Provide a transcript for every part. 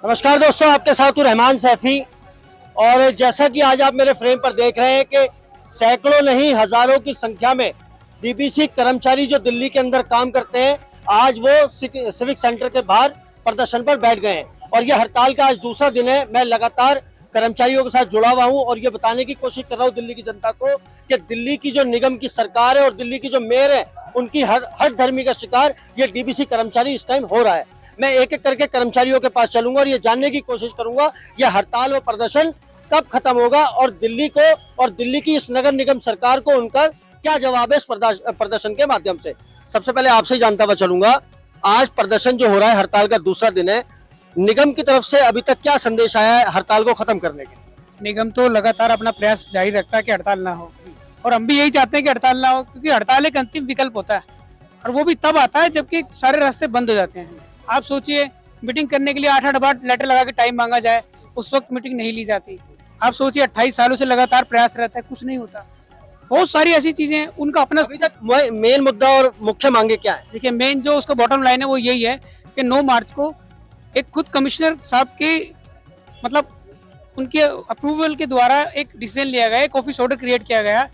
नमस्कार दोस्तों, आपके साथ हूं रहमान सैफी। और जैसा कि आज आप मेरे फ्रेम पर देख रहे हैं कि सैकड़ों नहीं हजारों की संख्या में डीबीसी कर्मचारी जो दिल्ली के अंदर काम करते हैं, आज वो सिविक सेंटर के बाहर प्रदर्शन पर बैठ गए हैं। और ये हड़ताल का आज दूसरा दिन है। मैं लगातार कर्मचारियों के साथ जुड़ा हुआ हूं और ये बताने की कोशिश कर रहा हूं दिल्ली की जनता को कि दिल्ली की जो निगम की सरकार है और दिल्ली की जो मेयर है, उनकी हर धर्मी का शिकार ये डीबीसी कर्मचारी इस टाइम हो रहा है। मैं एक एक करके कर्मचारियों के पास चलूंगा और ये जानने की कोशिश करूंगा ये हड़ताल व प्रदर्शन कब खत्म होगा और दिल्ली को और दिल्ली की इस नगर निगम सरकार को उनका क्या जवाब है इस प्रदर्शन के माध्यम से। सबसे पहले आपसे जानता हुआ चलूंगा, आज प्रदर्शन जो हो रहा है, हड़ताल का दूसरा दिन है, निगम की तरफ से अभी तक क्या संदेश आया है हड़ताल को खत्म करने के? निगम तो लगातार अपना प्रयास जारी रखता है कि हड़ताल ना हो, और हम भी यही चाहते हैं कि हड़ताल ना हो, क्योंकि हड़ताल एक अंतिम विकल्प होता है और वो भी तब आता है जबकि सारे रास्ते बंद हो जाते हैं। आप सोचिए, मीटिंग करने के लिए 8-8 बार लेटर लगा के टाइम मांगा जाए, उस वक्त मीटिंग नहीं ली जाती। आप सोचिए, 28 सालों से लगातार प्रयास रहता है, कुछ नहीं होता। बहुत सारी ऐसी चीजें, उनका अपना अभी तक मेन मुद्दा और मुख्य मांगे क्या है? देखिए, मेन जो उसका बॉटम लाइन है वो यही है कि 9 मार्च को एक खुद कमिश्नर साहब के मतलब उनके अप्रूवल के द्वारा एक डिसीजन लिया गया, एक ऑफिस ऑर्डर क्रिएट किया गया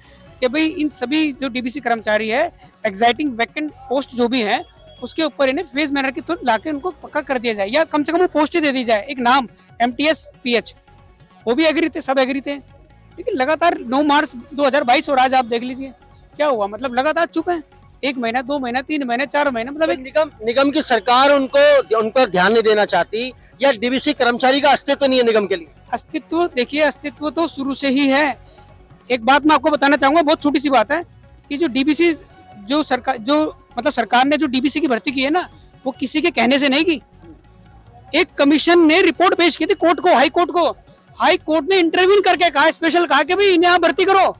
कि भाई इन सभी जो डीबीसी कर्मचारी है, एग्जाइटिंग वैकेंट पोस्ट जो भी है, उसके ऊपर इन्हें फेज मैनर के थ्रू लाके उनको पक्का कर दिया जाए, या कम से कम वो पोस्ट ही दे दी जाए, एक नाम MTS PH। वो भी एग्री थे, सब एग्री थे। लेकिन लगातार 9 मार्च 2022 और आज आप देख लीजिए क्या हुआ। मतलब लगातार चुप है, 1 महीना, 2 महीना, 3 महीने, 4 महीने, मतलब एक निगम की सरकार उन पर ध्यान नहीं देना चाहती या डीबीसी कर्मचारी का अस्तित्व नहीं है निगम के लिए? अस्तित्व, देखिए अस्तित्व तो शुरू से ही है। एक बात मैं आपको बताना चाहूंगा, बहुत छोटी सी बात है कि जो डीबीसी जो सरकार ने जो डीबीसी की भर्ती की है ना, वो किसी के कहने से नहीं की। एक कमीशन ने रिपोर्ट पेश की थी कोर्ट को, हाई कोर्ट को। हाई कोर्ट ने इंटरव्यू करके कहा, स्पेशल कहा कि भाई इन्हें यहाँ भर्ती करो।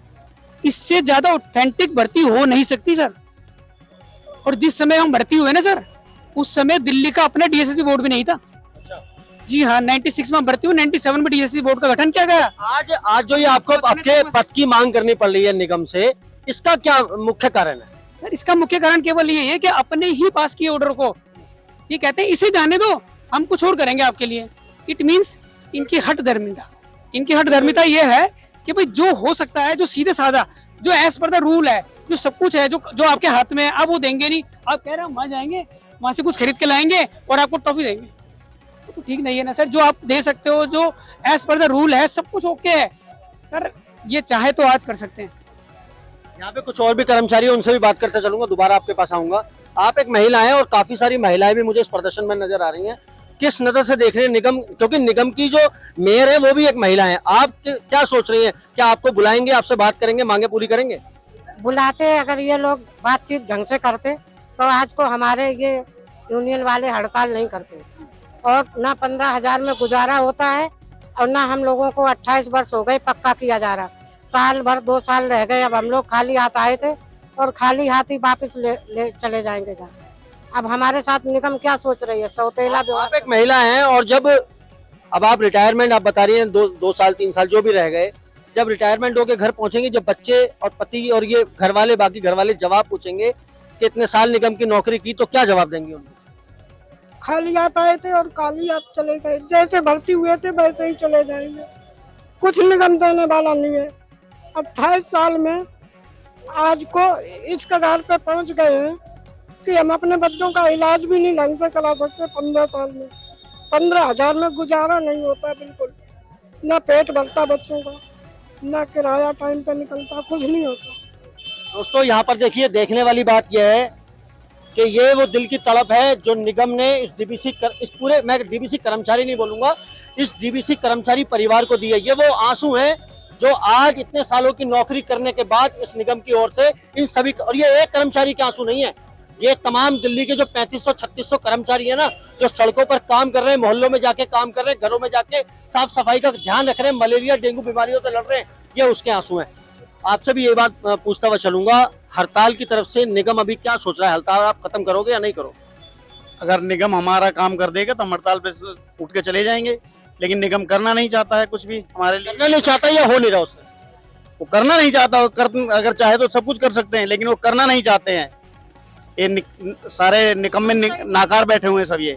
इससे ज्यादा ऑथेंटिक भर्ती हो नहीं सकती सर। और जिस समय हम भर्ती हुए ना सर, उस समय दिल्ली का अपना DSSB बोर्ड भी नहीं था। जी हाँ, 96 में भर्ती हुई, 97 में DSSB बोर्ड का गठन किया गया। आज जो ये आपको आपके पद की मांग करनी पड़ रही है निगम से, इसका क्या मुख्य कारण है? सर, इसका मुख्य कारण केवल ये है कि अपने ही पास किए ऑर्डर को ये कहते हैं इसे जाने दो, हम कुछ और करेंगे आपके लिए। इट मींस इनकी हट धर्मिता ये है कि भाई जो हो सकता है, जो सीधे साधा, जो एज पर द रूल है, जो सब कुछ है, जो आपके हाथ में है, आप वो देंगे नहीं। आप कह रहे हैं वहां जाएंगे, वहां से कुछ खरीद के लाएंगे और आपको टॉफी देंगे, तो ठीक नहीं है ना सर। जो आप दे सकते हो, जो एज पर द रूल है, सब कुछ ओके है सर। ये चाहे तो आज कर सकते हैं। यहाँ पे कुछ और भी कर्मचारी हैं, उनसे भी बात करते चलूंगा, दोबारा आपके पास आऊंगा। आप एक महिला हैं और काफी सारी महिलाएं भी मुझे इस प्रदर्शन में नजर आ रही हैं। किस नजर से देख रहे हैं निगम, क्योंकि निगम की जो मेयर है वो भी एक महिला है, आप क्या सोच रही हैं? क्या आपको बुलाएंगे, आपसे बात करेंगे, मांगे पूरी करेंगे? बुलाते, अगर ये लोग बातचीत ढंग से करते तो आज को हमारे ये यूनियन वाले हड़ताल नहीं करते, और ना 15,000 में गुजारा होता है, और ना हम लोगों को 28 वर्ष हो गए पक्का किया जा रहा। साल भर 2 साल रह गए, अब हम लोग खाली हाथ आए थे और खाली हाथ ही वापस ले चले जाएंगे घर। अब हमारे साथ निगम क्या सोच रही है? सौतेला आप एक महिला हैं और जब अब आप रिटायरमेंट आप बता रही हैं, 2 साल 3 साल जो भी रह गए, जब रिटायरमेंट होके घर पहुंचेंगे, जब बच्चे और पति और ये घर वाले, बाकी घर वाले जवाब पूछेंगे कि इतने साल निगम की नौकरी की, तो क्या जवाब देंगे उनको? खाली हाथ आए थे और खाली हाथ चले गए, जैसे भर्ती हुए थे वैसे ही चले जाएंगे। कुछ निगम देने वाला नहीं है। 28 साल में आज को इस कगार पे पहुंच गए हैं कि हम अपने बच्चों का इलाज भी नहीं ढंग से करा सकते। 15 साल में 15,000 में गुजारा नहीं होता बिल्कुल, ना पेट भरता बच्चों का, ना किराया टाइम पे निकलता, कुछ नहीं होता। दोस्तों यहाँ पर देखिए, देखने वाली बात यह है कि ये वो दिल की तड़प है जो निगम ने इस पूरे, मैं डीबीसी कर्मचारी नहीं बोलूंगा, इस डीबीसी कर्मचारी परिवार को दी है। ये वो आंसू हैं जो आज इतने सालों की नौकरी करने के बाद इस निगम की ओर से इन सभी, और ये एक कर्मचारी के आंसू नहीं है, ये तमाम दिल्ली के जो 3500-3600 कर्मचारी है ना, जो सड़कों पर काम कर रहे हैं, मोहल्लों में जाके काम कर रहे हैं, घरों में जाके साफ सफाई का ध्यान रख रहे हैं, मलेरिया डेंगू बीमारियों से लड़ रहे हैं, ये उसके आंसू हैं। आपसे भी ये बात पूछता हुआ चलूंगा, हड़ताल की तरफ से निगम अभी क्या सोच रहा है? हड़ताल आप खत्म करोगे या नहीं करोगे? अगर निगम हमारा काम कर देगा तो हम हड़ताल पे उठ के चले जाएंगे, लेकिन निगम करना नहीं चाहता है कुछ भी हमारे लिए। करना नहीं चाहता या हो नहीं रहा उससे? वो करना नहीं चाहता, अगर चाहे तो सब कुछ कर सकते हैं, लेकिन वो करना नहीं चाहते हैं। ये सारे निकम्मे नाकार बैठे हुए हैं सब। ये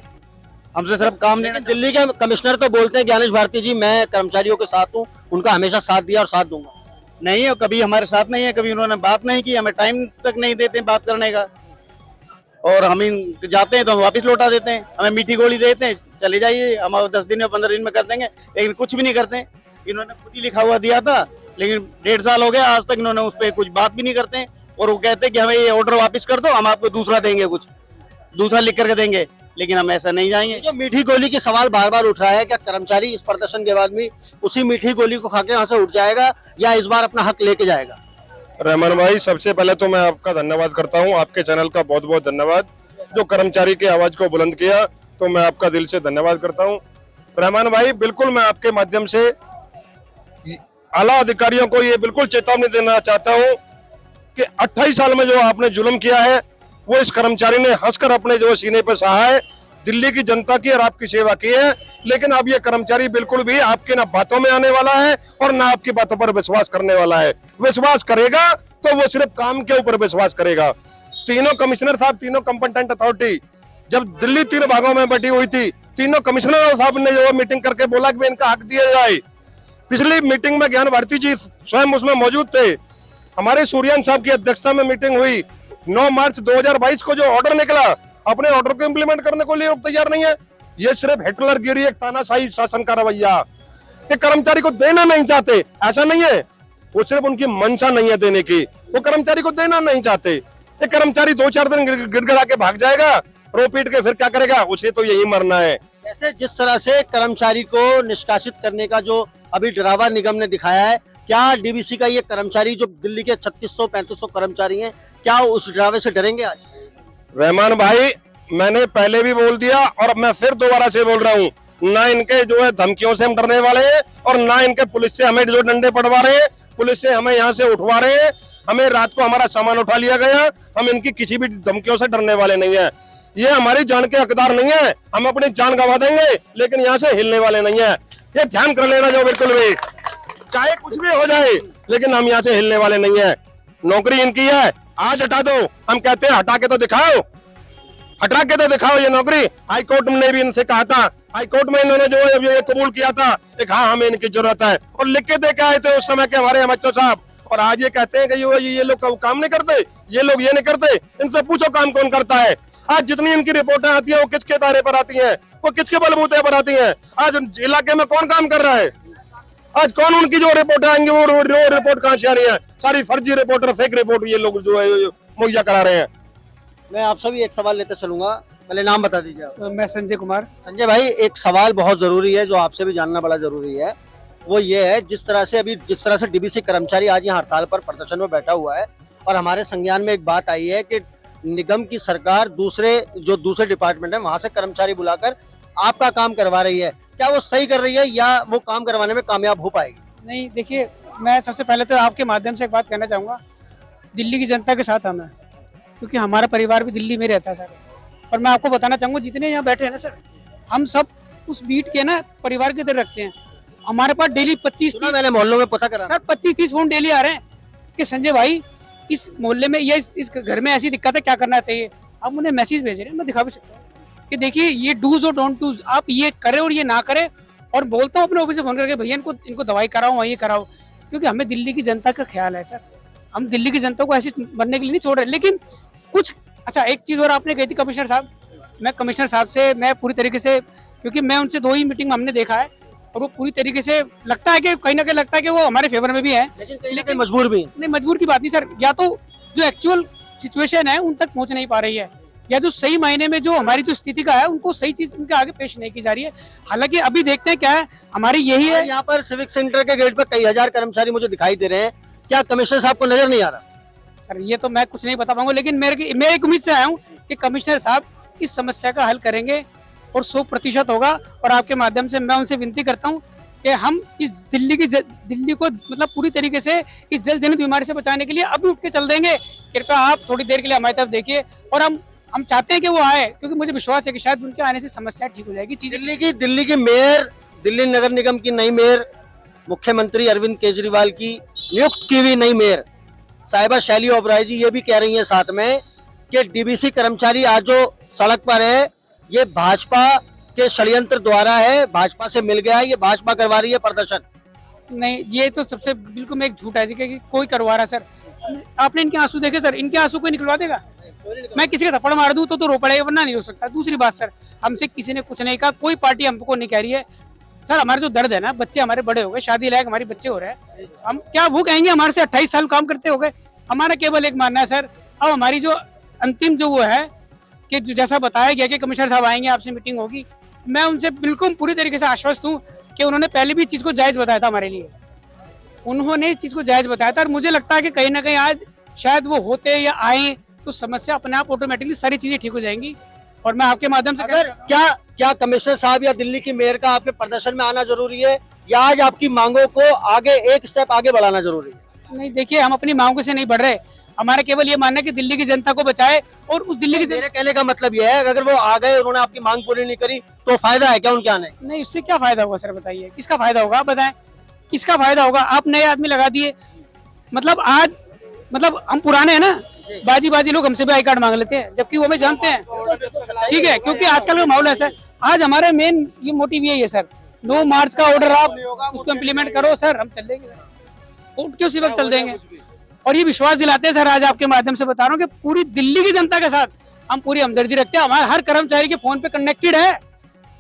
हमसे सिर्फ काम लेना। लेकिन दिल्ली के कमिश्नर तो बोलते हैं ज्ञानेश भारती जी, मैं कर्मचारियों के साथ हूँ, उनका हमेशा साथ दिया और साथ दूंगा। नहीं है, कभी हमारे साथ नहीं है, कभी उन्होंने बात नहीं की, हमें टाइम तक नहीं देते बात करने का, और हम जाते हैं तो हम वापस लौटा देते हैं, हमें मीठी गोली देते हैं, चले जाइए हम 10 दिन या 15 दिन में कर देंगे, लेकिन कुछ भी नहीं करते। इन्होंने खुद ही लिखा हुआ दिया था, लेकिन 1.5 साल हो गया आज तक इन्होंने उस पर कुछ बात भी नहीं करते हैं, और वो कहते हैं कि हमें ये ऑर्डर वापस कर दो, हम आपको दूसरा देंगे, कुछ दूसरा लिख करके देंगे, लेकिन हम ऐसा नहीं जाएंगे। जो मीठी गोली की सवाल बार बार उठ रहा है, क्या कर्मचारी इस प्रदर्शन के बाद में उसी मीठी गोली को खा के यहाँ से उठ जाएगा या इस बार अपना हक लेके जाएगा? रहमान भाई, सबसे पहले तो मैं आपका धन्यवाद करता हूं, आपके चैनल का बहुत बहुत धन्यवाद जो कर्मचारी की आवाज को बुलंद किया, तो मैं आपका दिल से धन्यवाद करता हूं। रहमान भाई, बिल्कुल मैं आपके माध्यम से आला अधिकारियों को ये बिल्कुल चेतावनी देना चाहता हूं कि 28 साल में जो आपने जुल्म किया है वो इस कर्मचारी ने हंसकर अपने जो सीने पर सहा है, दिल्ली की जनता की और आपकी सेवा की है, लेकिन अब ये कर्मचारी बिल्कुल भी आपके ना बातों में आने वाला है और ना आपकी बातों पर विश्वास करने वाला है। विश्वास करेगा तो वो सिर्फ काम के ऊपर विश्वास करेगा। तीनों कमिश्नर साहब, तीनों कंपटेंट अथॉरिटी जब दिल्ली 3 भागों में बटी हुई थी, तीनों कमिश्नर साहब ने जो मीटिंग करके बोला कि इनका हक दिया जाए। पिछली मीटिंग में ज्ञान भारती जी स्वयं उसमें मौजूद थे, हमारे सूर्यन साहब की अध्यक्षता में मीटिंग हुई। 9 मार्च 2022 को जो ऑर्डर निकला, अपने ऑर्डर को इम्प्लीमेंट करने को लिए तैयार नहीं है। ये सिर्फ हिटलर गिरी, एक तानाशाही शासन का रवैया, ये कर्मचारी को देना नहीं चाहते, ऐसा नहीं है, वो सिर्फ उनकी मंशा नहीं है देने की, वो कर्मचारी को देना नहीं चाहते। ये कर्मचारी 2-4 दिन गिड़गिड़ा के भाग जाएगा, रो पीट के फिर क्या करेगा, उसे तो यही मरना है। ऐसे जिस तरह से कर्मचारी को निष्कासित करने का जो अभी डरावा निगम ने दिखाया है, क्या डीबीसी का ये कर्मचारी जो दिल्ली के 3600-3500 कर्मचारी हैं, क्या उस डरावे से डरेंगे आज? रहमान भाई, मैंने पहले भी बोल दिया और मैं फिर दोबारा से बोल रहा हूँ, ना इनके जो है धमकियों से हम डरने वाले हैं और ना इनके पुलिस से हमें जो डंडे पड़वा रहे हैं, पुलिस से हमें यहाँ से उठवा रहे हैं, हमें रात को हमारा सामान उठा लिया गया, हम इनकी किसी भी धमकियों से डरने वाले नहीं है। ये हमारी जान के हकदार नहीं है, हम अपनी जान गंवा देंगे लेकिन यहाँ से हिलने वाले नहीं है, ये ध्यान कर लेना जो बिल्कुल भी, चाहे कुछ भी हो जाए, लेकिन हम यहाँ से हिलने वाले नहीं है। नौकरी इनकी है, आज हटा दो, हम कहते हैं हटा के तो दिखाओ, हटा के तो दिखाओ ये नौकरी। हाई कोर्ट ने भी इनसे कहा था, हाई कोर्ट में इन्होंने जो है ये कबूल किया था कि हाँ हमें इनकी जरूरत है, और लिख के दे के आए थे उस समय के हमारे एमएचओ साहब, और आज ये कहते हैं कि ये लोग काम नहीं करते, ये लोग ये नहीं करते। इनसे पूछो काम कौन करता है। आज जितनी इनकी रिपोर्टें आती है वो किसके दायरे पर आती हैं, वो किसके बलबूते पर आती हैं। आज इलाके में कौन काम कर रहा है, आज कौन उनकी जो रिपोर्ट आएंगी वो रिपोर्ट कहाँ से आ रही है, सारी फर्जी रिपोर्ट और फेक रिपोर्ट ये लोग जो है मुहैया करा रहे हैं। मैं आपसे भी एक सवाल लेते चलूंगा, पहले नाम बता दीजिए आप। मैं संजय कुमार। संजय भाई, एक सवाल बहुत जरूरी है जो आपसे भी जानना बड़ा जरूरी है, वो ये है जिस तरह से डीबीसी कर्मचारी आज यहाँ हड़ताल पर प्रदर्शन में बैठा हुआ है, और हमारे संज्ञान में एक बात आई है कि निगम की सरकार दूसरे डिपार्टमेंट है वहां से कर्मचारी बुलाकर आपका काम करवा रही है, क्या वो सही कर रही है या वो काम करवाने में कामयाब हो पाएगी? नहीं, देखिए, मैं सबसे पहले तो आपके माध्यम से एक बात कहना चाहूँगा, दिल्ली की जनता के साथ हम हैं, क्योंकि हमारा परिवार भी दिल्ली में रहता है सर। और मैं आपको बताना चाहूँगा, जितने यहाँ बैठे हैं ना सर, हम सब उस बीट के ना परिवार की तरह रखते हैं। हमारे पास डेली 25-30 मैंने मोहल्लों में पता करा सर 25-30 फोन डेली आ रहे हैं कि संजय भाई इस मोहल्ले में या इस घर में ऐसी दिक्कत है, क्या करना चाहिए। आप उन्हें मैसेज भेज रहे हैं, मैं दिखा भी सकता हूँ कि देखिए ये डूज और डोंट डूज, आप ये करें और ये ना करें। और बोलता हूँ अपने ऑफिस से फोन करके, भैया इनको दवाई कराओ, वहाँ ये कराओ, क्योंकि हमें दिल्ली की जनता का ख्याल है सर। हम दिल्ली की जनता को ऐसी बनने के लिए नहीं छोड़ रहे। लेकिन कुछ अच्छा, एक चीज़ और आपने कही थी कमिश्नर साहब, मैं कमिश्नर साहब से मैं पूरी तरीके से, क्योंकि मैं उनसे 2 ही मीटिंग में हमने देखा है, और वो पूरी तरीके से लगता है कि कहीं ना कहीं लगता है कि वो हमारे फेवर में भी है, लेकिन मजबूर भी नहीं। मजबूर की बात नहीं सर, या तो जो एक्चुअल सिचुएशन है उन तक पहुंच नहीं पा रही है, या जो सही मायने में जो हमारी जो स्थिति का है उनको सही चीज उनके आगे पेश नहीं की जा रही है। हालांकि अभी देखते हैं क्या है, हमारी यही है। यहाँ पर सिविक सेंटर के गेट पर कई हजार कर्मचारी मुझे दिखाई दे रहे हैं, क्या कमिश्नर साहब को नजर नहीं आ रहा? सर ये तो मैं कुछ नहीं बता पाऊंगा, लेकिन मैं एक उम्मीद से आया हूँ कि कमिश्नर साहब इस समस्या का हल करेंगे और 100% होगा। और आपके माध्यम से मैं उनसे विनती करता हूँ कि हम इस दिल्ली को मतलब पूरी तरीके से इस जल जनित बीमारी से बचाने के लिए अभी उठ के चल देंगे। कृपया आप थोड़ी देर के लिए हमारी तरफ देखिए, और हम चाहते हैं कि वो आए, क्योंकि मुझे विश्वास है कि शायद उनके आने से समस्या ठीक हो जाएगी। दिल्ली की मेयर, दिल्ली नगर निगम की नई मेयर, मुख्यमंत्री अरविंद केजरीवाल की नियुक्त की हुई नई मेयर साहिबा शैली ओबराय जी ये भी कह रही है साथ में कि डीबीसी कर्मचारी आज जो सड़क पर है ये भाजपा के षड्यंत्र द्वारा है, भाजपा से मिल गया है, ये भाजपा करवा रही है प्रदर्शन? नहीं, ये तो सबसे बिल्कुल में एक झूठ है जी कि कोई करवा रहा है सर। आपने इनके आंसू देखे सर? इनके आंसू कोई निकलवा देगा? मैं किसी का थप्पड़ मार दूं तो रो पड़ेगा, वरना नहीं हो सकता। दूसरी बात सर, हमसे किसी ने कुछ नहीं कहा, कोई पार्टी हमको नहीं कह रही है सर। हमारे जो दर्द है ना, बच्चे हमारे बड़े हो गए, शादी लायक हमारे बच्चे हो रहे हैं, हम क्या वो कहेंगे हमारे से 28 साल काम करते हो गए। हमारा केवल एक मानना है सर, अब हमारी जो अंतिम जो वो है कि जो जैसा बताया गया कि कमिश्नर साहब आएंगे, आपसे मीटिंग होगी, मैं उनसे बिल्कुल पूरी तरीके से आश्वस्त हूँ कि उन्होंने पहले भी इस चीज को जायज बताया था हमारे लिए, उन्होंने इस चीज को जायज बताया था। और मुझे लगता है कि कहीं ना कहीं आज शायद वो होते या आए तो समस्या अपने आप ऑटोमेटिकली सारी चीजें ठीक हो जाएंगी। और मैं आपके माध्यम से अगर क्या कमिश्नर साहब या दिल्ली की मेयर का आपके प्रदर्शन में आना जरूरी है, या आज आपकी मांगों को आगे एक स्टेप आगे बढ़ाना जरूरी है? नहीं, देखिए हम अपनी मांगों से नहीं बढ़ रहे, हमारा केवल ये मानना है कि दिल्ली की जनता को बचाए। और उस दिल्ली की मेरे कहने का मतलब ये है, अगर वो आ गए, उन्होंने आपकी मांग पूरी नहीं करी, तो फायदा है क्या उनके आने? नहीं, उससे क्या फायदा होगा सर? बताइए किसका फायदा होगा? आप बताएं किसका फायदा होगा? आप नए आदमी लगा दिए, मतलब आज मतलब हम पुराने हैं ना, बाजी लोग हमसे भी आई कार्ड मांग लेते हैं, जबकि वो हमें जानते हैं। ठीक है, क्योंकि आजकल का माहौल ऐसा है। आज हमारे मेन ये मोटिव यही है सर, 9 मार्च का ऑर्डर आप उसको इम्प्लीमेंट करो सर, हम चल देंगे, उठ के उसी वक्त चल देंगे। और ये विश्वास दिलाते हैं सर, आज आपके माध्यम से बता रहा हूँ कि पूरी दिल्ली की जनता के साथ हम पूरी हमदर्दी रखते हैं। हमारे हर कर्मचारी के फोन पे कनेक्टेड है,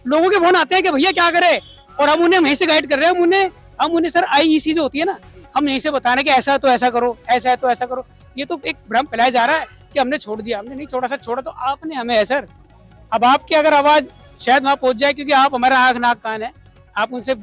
लोगों के फोन आते हैं कि भैया क्या करे, और हम उन्हें वहीं से गाइड कर रहे हैं। हम उन्हें सर IEC जो होती है ना, हम यहीं से बता रहे हैं कि ऐसा है तो ऐसा करो, ऐसा है तो ऐसा करो। ये तो एक भ्रम फैलाया जा रहा है कि हमने छोड़ दिया, हमने नहीं छोड़ा सर। छोड़ा तो आपने हमें है सर। अब आपकी अगर आवाज शायद वहां पहुंच जाए, क्योंकि आप हमारा आंख नाक कान है, आप उनसे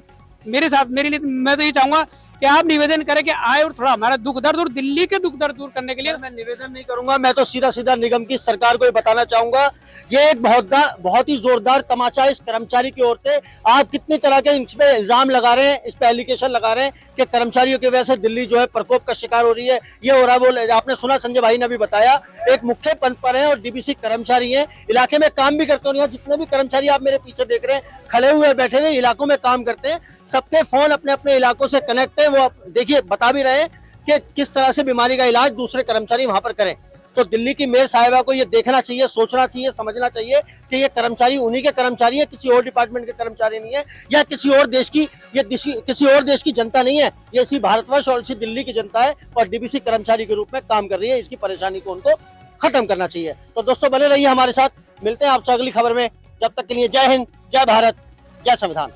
मेरे साथ, मेरे लिए मैं तो ये चाहूंगा कि आप निवेदन करें कि आए और थोड़ा हमारा दुख दर्द और दिल्ली के दुख दर्द दूर करने के लिए। मैं निवेदन नहीं करूंगा, मैं तो सीधा निगम की सरकार को ही बताना चाहूंगा, ये एक बहुत ही जोरदार तमाचा इस कर्मचारी की ओर से। आप कितनी तरह के इस पे इल्जाम लगा रहे हैं, इस पे एलिगेशन लगा रहे हैं कि कर्मचारियों की वजह से दिल्ली जो है प्रकोप का शिकार हो रही है, ये हो रहा है वो। आपने सुना, संजय भाई ने भी बताया, एक मुख्य पद पर है और DBC कर्मचारी है, इलाके में काम भी करते हैं। जितने भी कर्मचारी आप मेरे पीछे देख रहे हैं, खड़े हुए बैठे हुए इलाकों में काम करते हैं, सबके फोन अपने अपने इलाकों से कनेक्ट है। वो देखिए बता भी रहे हैं कि किस तरह से बीमारी का इलाज दूसरे कर्मचारी वहां पर करें। तो दिल्ली की मेयर साहिबा को ये देखना चाहिए, सोचना चाहिए, समझना चाहिए कि ये कर्मचारी उन्हीं के कर्मचारी है, किसी और डिपार्टमेंट के कर्मचारी नहीं है, या किसी और देश की, ये किसी और देश की जनता नहीं है, ये इसी भारतवर्ष और इसी दिल्ली की जनता है और DBC कर्मचारी के रूप में काम कर रही है। इसकी परेशानी को उनको खत्म करना चाहिए। तो दोस्तों बने रहिए हमारे साथ, मिलते हैं आपसे अगली खबर में। जब तक के लिए जय हिंद, जय भारत, जय संविधान।